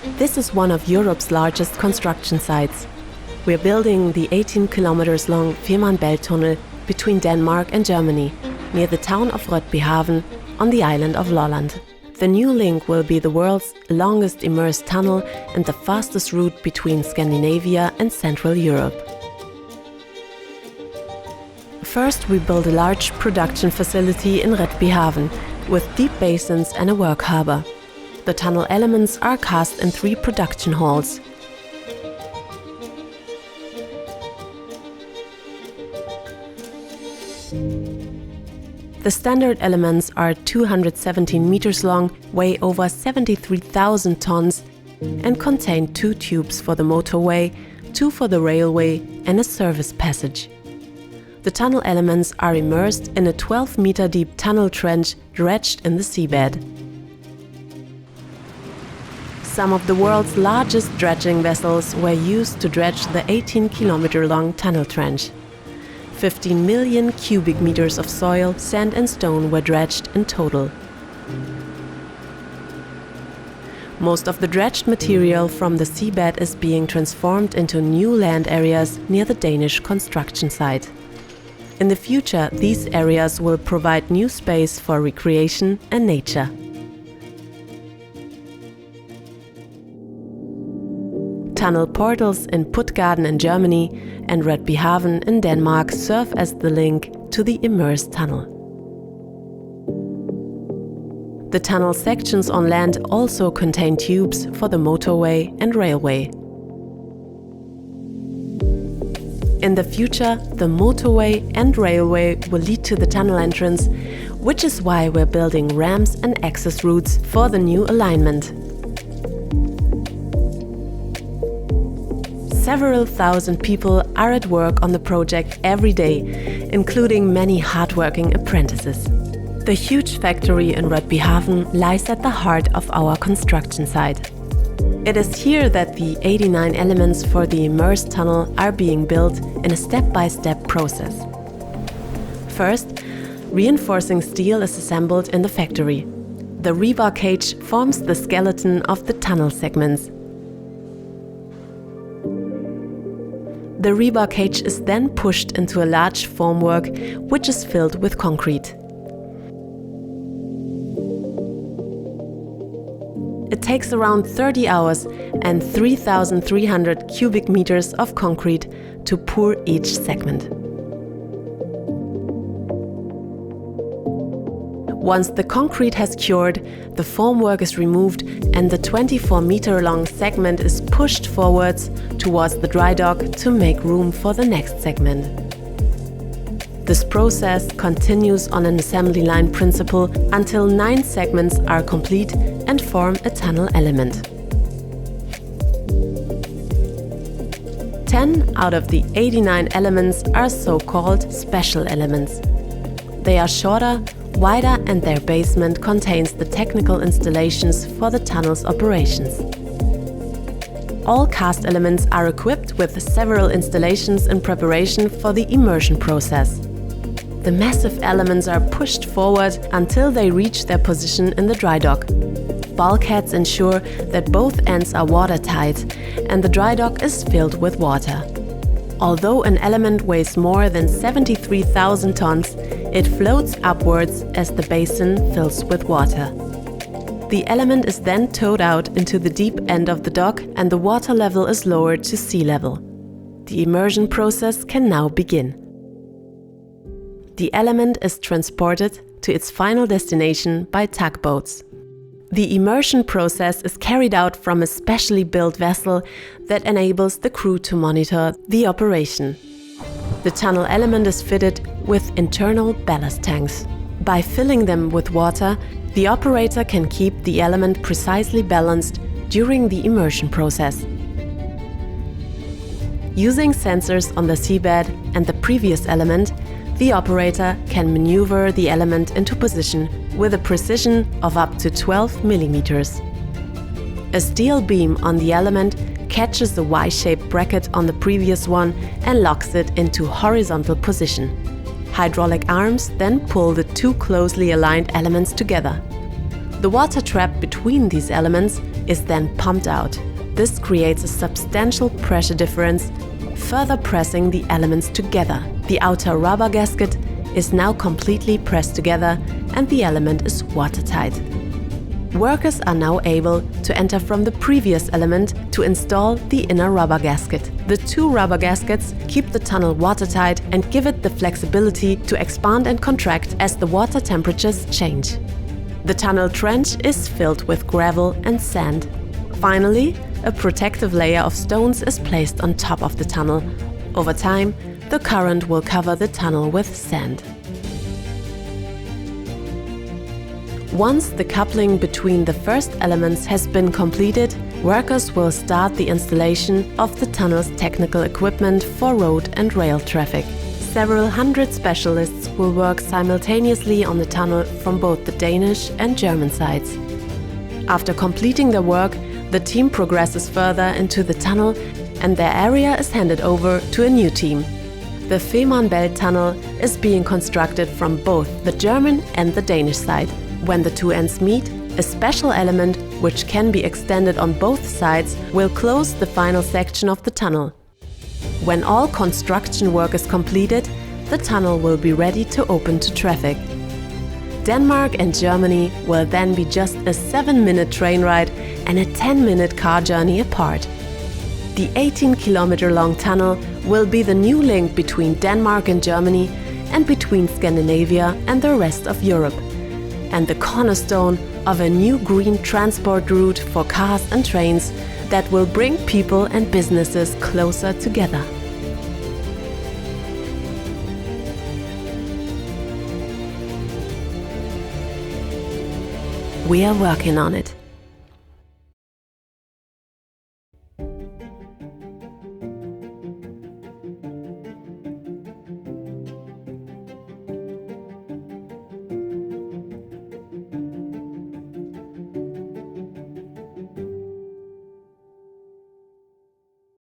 This is one of Europe's largest construction sites. We're building the 18 kilometers long Fehmarnbelt tunnel between Denmark and Germany, near the town of Rødbyhavn on the island of Lolland. The new link will be the world's longest immersed tunnel and the fastest route between Scandinavia and Central Europe. First, we build a large production facility in Rødbyhavn with deep basins and a work harbour. The tunnel elements are cast in 3 production halls. The standard elements are 217 meters long, weigh over 73,000 tons, and contain 2 tubes for the motorway, 2 for the railway, and a service passage. The tunnel elements are immersed in a 12-meter deep tunnel trench dredged in the seabed. Some of the world's largest dredging vessels were used to dredge the 18-kilometer-long tunnel trench. 15 million cubic meters of soil, sand and stone were dredged in total. Most of the dredged material from the seabed is being transformed into new land areas near the Danish construction site. In the future, these areas will provide new space for recreation and nature. Tunnel portals in Puttgarden in Germany and Rødbyhavn in Denmark serve as the link to the immersed tunnel. The tunnel sections on land also contain tubes for the motorway and railway. In the future, the motorway and railway will lead to the tunnel entrance, which is why we're building ramps and access routes for the new alignment. Several thousand people are at work on the project every day, including many hardworking apprentices. The huge factory in Rødbyhavn lies at the heart of our construction site. It is here that the 89 elements for the immersed tunnel are being built in a step-by-step process. First, reinforcing steel is assembled in the factory. The rebar cage forms the skeleton of the tunnel segments. The rebar cage is then pushed into a large formwork, which is filled with concrete. It takes around 30 hours and 3,300 cubic meters of concrete to pour each segment. Once the concrete has cured, the formwork is removed and the 24-meter-long segment is pushed forwards towards the dry dock to make room for the next segment. This process continues on an assembly line principle until 9 segments are complete and form a tunnel element. 10 out of the 89 elements are so-called special elements. They are shorter, wider, and their basement contains the technical installations for the tunnel's operations. All cast elements are equipped with several installations in preparation for the immersion process. The massive elements are pushed forward until they reach their position in the dry dock. Bulkheads ensure that both ends are watertight and the dry dock is filled with water. Although an element weighs more than 73,000 tons, it floats upwards as the basin fills with water. The element is then towed out into the deep end of the dock and the water level is lowered to sea level. The immersion process can now begin. The element is transported to its final destination by tugboats. The immersion process is carried out from a specially built vessel that enables the crew to monitor the operation. The tunnel element is fitted with internal ballast tanks. By filling them with water, the operator can keep the element precisely balanced during the immersion process. Using sensors on the seabed and the previous element, the operator can maneuver the element into position with a precision of up to 12 millimeters. A steel beam on the element catches the Y-shaped bracket on the previous one and locks it into horizontal position. Hydraulic arms then pull the 2 closely aligned elements together. The water trap between these elements is then pumped out. This creates a substantial pressure difference, further pressing the elements together. The outer rubber gasket is now completely pressed together and the element is watertight. Workers are now able to enter from the previous element to install the inner rubber gasket. The two rubber gaskets keep the tunnel watertight and give it the flexibility to expand and contract as the water temperatures change. The tunnel trench is filled with gravel and sand. Finally, a protective layer of stones is placed on top of the tunnel. Over time, the current will cover the tunnel with sand. Once the coupling between the first elements has been completed, workers will start the installation of the tunnel's technical equipment for road and rail traffic. Several hundred specialists will work simultaneously on the tunnel from both the Danish and German sides. After completing their work, the team progresses further into the tunnel and their area is handed over to a new team. The Fehmarnbelt Tunnel is being constructed from both the German and the Danish side. When the two ends meet, a special element, which can be extended on both sides, will close the final section of the tunnel. When all construction work is completed, the tunnel will be ready to open to traffic. Denmark and Germany will then be just a 7-minute train ride and a 10-minute car journey apart. The 18-kilometer-long tunnel will be the new link between Denmark and Germany and between Scandinavia and the rest of Europe, and the cornerstone of a new green transport route for cars and trains that will bring people and businesses closer together. We are working on it.